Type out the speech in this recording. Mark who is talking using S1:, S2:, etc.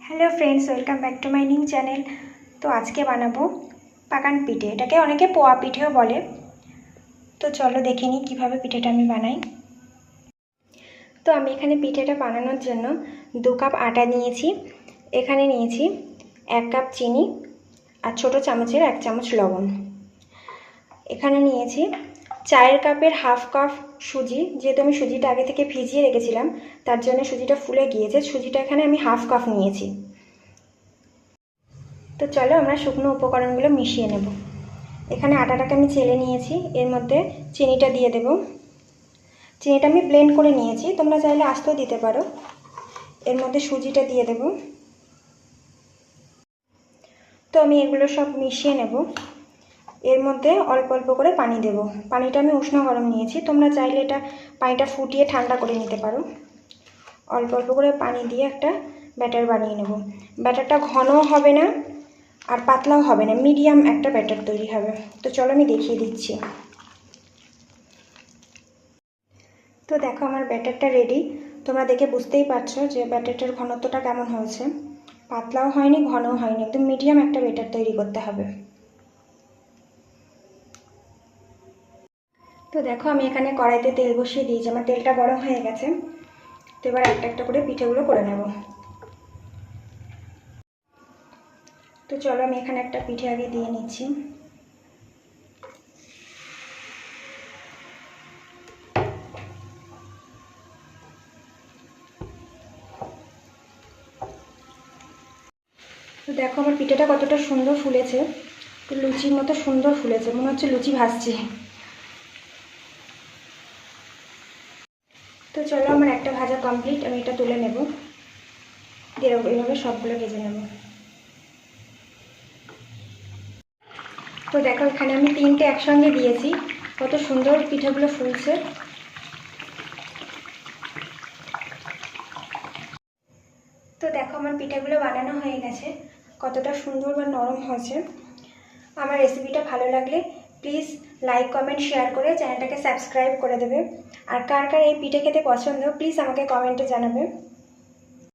S1: Hello friends, welcome back to my new channel. তো আজকে বানাবো পাকান পিঠে। এটাকে অনেকে পোয়া পিঠেও বলে। তো চলো দেখে নিই কীভাবে পিঠেটা আমি বানাই। তো আমি এখানে পিঠেটা বানানোর জন্য 2 কাপ আটা নিয়েছি, এখানে নিয়েছি 1 কাপ চিনি আর ছোটো চামচের 1 চামচ লবণ। এখানে নিয়েছি চায়ের কাপের হাফ কাপ সুজি, যেহেতু আমি সুজিটা আগে থেকে ভিজিয়ে রেখেছিলাম তার জন্য সুজিটা ফুলে গিয়েছে। সুজিটা এখানে আমি হাফ কাপ নিয়েছি। তো চলো আমরা শুকনো উপকরণগুলো মিশিয়ে নেব। এখানে আটাটাকে আমি চেলে নিয়েছি, এর মধ্যে চিনিটা দিয়ে দেব। চিনিটা আমি ব্লেন্ড করে নিয়েছি, তোমরা চাইলে আস্তেও দিতে পারো। এর মধ্যে সুজিটা দিয়ে দেব। তো আমি এগুলো সব মিশিয়ে নেব। এর মধ্যে অল্প অল্প করে পানি দেব। পানিটা আমি উষ্ণ গরম নিয়েছি, তোমরা চাইলে পানিটা ফুটিয়ে ঠান্ডা করে নিতে পারো। অল্প অল্প করে পানি দিয়ে একটা ব্যাটার বানিয়ে নেব। ব্যাটারটা ঘনও হবে না আর পাতলাও হবে না, মিডিয়াম একটা ব্যাটার তৈরি হবে। তো চলো আমি দেখিয়ে দিচ্ছি। তো দেখো আমার ব্যাটারটা রেডি। তোমরা দেখে বুঝতেই পারছো যে ব্যাটারটার ঘনত্বটা কেমন হয়েছে। পাতলাও হয়নি, ঘনও হয়নি, একদম মিডিয়াম একটা ব্যাটার তৈরি করতে হবে। তো দেখো আমি এখানে কড়াইতে তেল বসিয়ে দিয়েছি, আমার তেলটা গরম হয়ে গেছে। তো এবার একটা একটা করে পিঠেগুলো করে নেব। তো চলো আমি এখানে একটা পিঠে আগে দিয়ে নিচ্ছি। তো দেখো আমার পিঠেটা কতটা সুন্দর ফুলেছে, লুচির মতো সুন্দর ফুলেছে, মনে হচ্ছে লুচি ভাজছে। তো চলো আমার একটা ভাজা কমপ্লিট, আমি এটা তুলে নেব। এইভাবে সবগুলো ভেজে নেব। তো দেখো এখানে আমি 3টে একসঙ্গে দিয়েছি, কত সুন্দর পিঠেগুলো ফুলছে। তো দেখো আমার পিঠেগুলো বানানো হয়ে গেছে, কতটা সুন্দর বা নরম হয়েছে। আমার রেসিপিটা ভালো লাগলে প্লিজ লাইক কমেন্ট শেয়ার করে চ্যানেলটাকে সাবস্ক্রাইব করে দেবে। আর কার কার এই পিঠে খেতে পছন্দ প্লিজ আমাকে কমেন্টে জানাবে।